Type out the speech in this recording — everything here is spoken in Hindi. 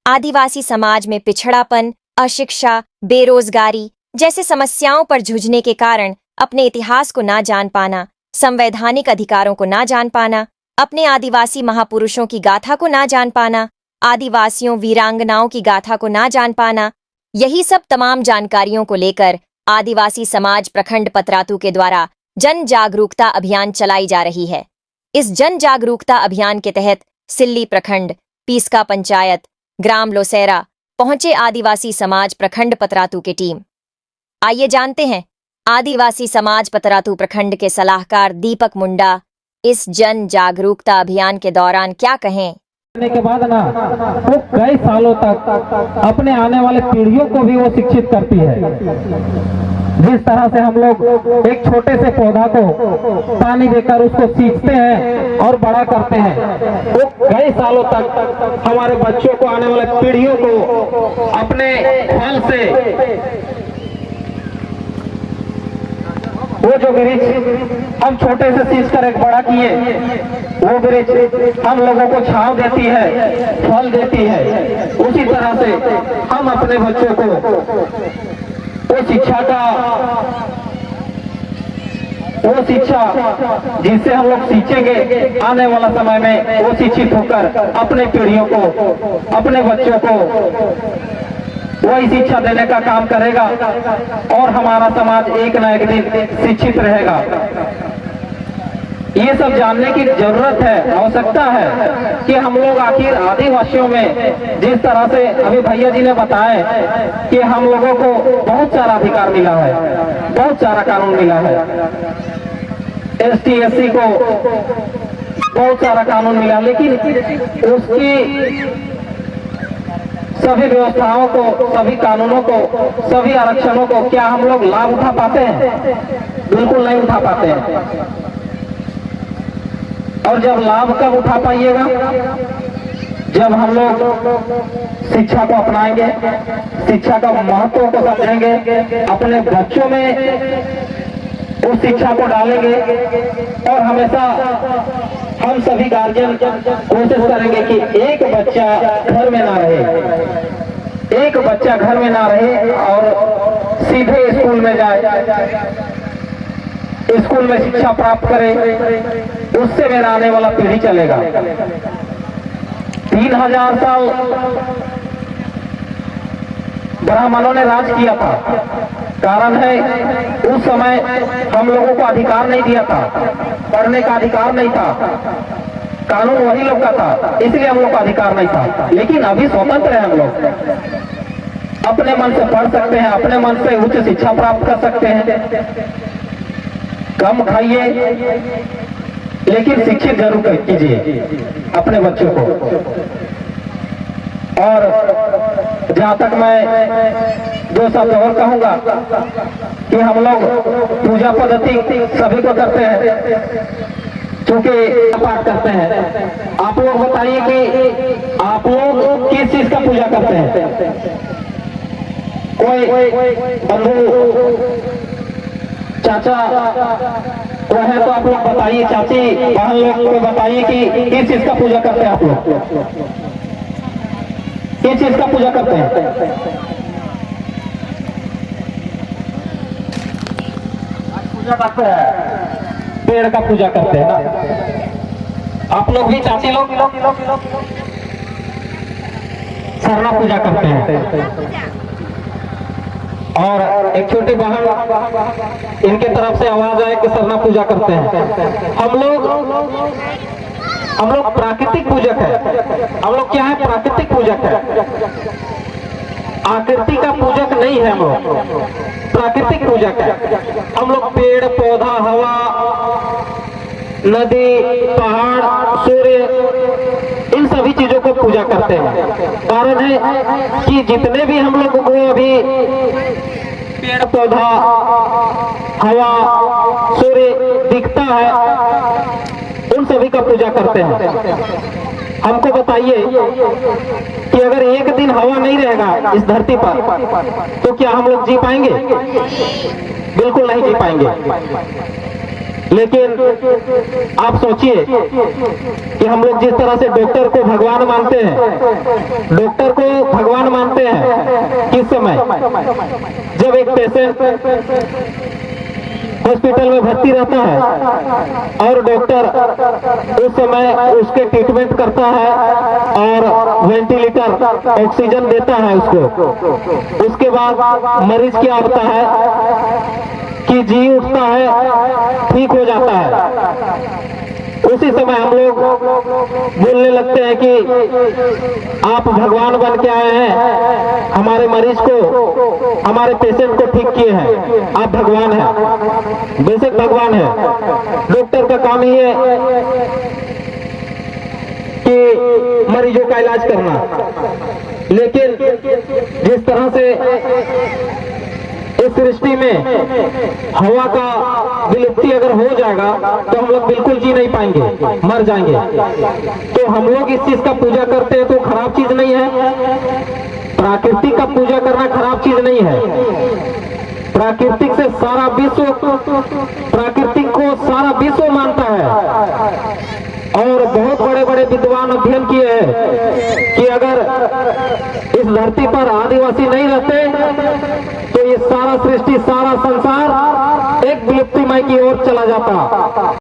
आदिवासी समाज में पिछड़ापन, अशिक्षा, बेरोजगारी जैसे समस्याओं पर जूझने के कारण अपने इतिहास को ना जान पाना, संवैधानिक अधिकारों को ना जान पाना, अपने आदिवासी महापुरुषों की गाथा को ना जान पाना, आदिवासियों वीरांगनाओं की गाथा को ना जान पाना, यही सब तमाम जानकारियों को लेकर आदिवासी समाज प्रखंड पतरातू के द्वारा जन जागरूकता अभियान चलाई जा रही है। इस जन जागरूकता अभियान के तहत सिल्ली प्रखंड, पीस्का पंचायत, ग्राम लोसेरा पहुंचे आदिवासी समाज प्रखंड पतरातू की टीम। आइए जानते हैं आदिवासी समाज पतरातू प्रखंड के सलाहकार दीपक मुंडा इस जन जागरूकता अभियान के दौरान क्या कहें। के बाद ना वो कई सालों तक अपने आने वाले पीढ़ियों को भी वो शिक्षित करती है। जिस तरह से हम लोग एक छोटे से पौधा को पानी देकर उसको सींचते हैं और बड़ा करते हैं, वो कई सालों तक हमारे बच्चों को, आने वाले पीढ़ियों को अपने फल से, वो जो वृक्ष हम छोटे से सींच कर एक बड़ा किए, वो वृक्ष हम लोगों को छांव देती है, फल देती है। उसी तरह से हम अपने बच्चों को वो शिक्षा जिससे हम लोग सीखेंगे, आने वाला समय में वो शिक्षित होकर अपने पीढ़ियों को, अपने बच्चों को वही शिक्षा देने का काम करेगा और हमारा समाज एक न एक दिन शिक्षित रहेगा। ये सब जानने की जरूरत है, आवश्यकता है कि हम लोग आखिर आदिवासियों में, जिस तरह से अभी भैया जी ने बताया कि हम लोगों को बहुत सारा अधिकार मिला है, बहुत सारा कानून मिला है, ST SC को बहुत सारा कानून मिला, लेकिन उसकी सभी व्यवस्थाओं को, सभी कानूनों को, सभी आरक्षणों को क्या हम लोग लाभ उठा पाते हैं? बिल्कुल नहीं उठा पाते हैं। और जब लाभ कब उठा पाइएगा? जब हम लोग शिक्षा को अपनाएंगे, शिक्षा का महत्व को समझेंगे, अपने बच्चों में उस शिक्षा को डालेंगे और हमेशा हम सभी गार्जियन कोशिश करेंगे कि एक बच्चा घर में ना रहे, एक बच्चा घर में ना रहे और सीधे स्कूल में जाए, स्कूल में शिक्षा प्राप्त करे, उससे मेरा आने वाला पीढ़ी चलेगा। 3000 साल ब्राह्मणों ने राज किया था। कारण है उस समय हम लोगों को अधिकार नहीं दिया था, पढ़ने का अधिकार नहीं था, कानून वही लोग का था, इसलिए हम लोग का अधिकार नहीं था। लेकिन अभी स्वतंत्र है, हम लोग अपने मन से पढ़ सकते हैं, अपने मन से उच्च शिक्षा प्राप्त कर सकते हैं। कम खाइए लेकिन शिक्षित जरूर कीजिए अपने बच्चों को। और जहाँ तक मैं दो शब्द और कहूँगा कि हम लोग पूजा पद्धति सभी को करते हैं, क्योंकि पाठ करते हैं। आप लोग बताइए कि आप लोग किस चीज का पूजा करते हैं? कोई बंधु चाचा वो है तो आप लोग बताइए, चाची बहन लोग को बताइए कि किस चीज का पूजा करते हैं आप लोग? किस चीज का पूजा करते हैं? पूजा करते हैं, पेड़ का पूजा करते हैं ना। आप लोग भी चाची लोग सरना पूजा करते हैं। और एक छोटी बहन, इनके तरफ से आवाज आए कि सरना पूजा करते हैं। हम लोग प्राकृतिक पूजक है। हम लोग क्या है? प्राकृतिक पूजक है, आकृति का पूजक नहीं है। हम लोग प्राकृतिक पूजक है। हम लोग पेड़ पौधा, हवा, नदी, पहाड़, सूर्य, इन सभी चीजों को पूजा करते हैं। कारण है कि जितने भी हम लोग को अभी पेड़ पौधा, हवा, सूर्य दिखता है, उन सभी का पूजा करते हैं। हमको बताइए कि अगर एक दिन हवा नहीं रहेगा इस धरती पर तो क्या हम लोग जी पाएंगे? बिल्कुल नहीं जी पाएंगे। लेकिन आप सोचिए कि हम लोग जिस तरह से डॉक्टर को भगवान मानते हैं, डॉक्टर को भगवान मानते हैं किस समय? जब एक पेशेंट हॉस्पिटल में भर्ती रहता है और डॉक्टर उस समय उसके ट्रीटमेंट करता है और वेंटिलेटर ऑक्सीजन देता है उसको। उसके बाद मरीज क्या होता है कि जी उठता है, ठीक हो जाता है। उसी समय हम लोग बोलने लगते हैं कि आप भगवान बन के आए हैं, हमारे मरीज को, हमारे पेशेंट को ठीक किए हैं, आप भगवान हैं। बेशक भगवान है, डॉक्टर का काम ही है कि मरीजों का इलाज करना। लेकिन जिस तरह से इस सृष्टि में हवा का विलुप्ति अगर हो जाएगा तो हम लोग बिल्कुल जी नहीं पाएंगे, मर जाएंगे। तो हम लोग इस चीज का पूजा करते हैं तो खराब चीज नहीं है। प्राकृतिक का पूजा करना खराब चीज नहीं है। प्राकृतिक से सारा विश्व, प्राकृतिक को सारा विश्व मानता है और बहुत बड़े बड़े विद्वान अध्ययन किए हैं कि अगर इस धरती पर आदिवासी नहीं रहते तो ये सारा सृष्टि, सारा संसार एक विलुप्तिमय की ओर चला जाता।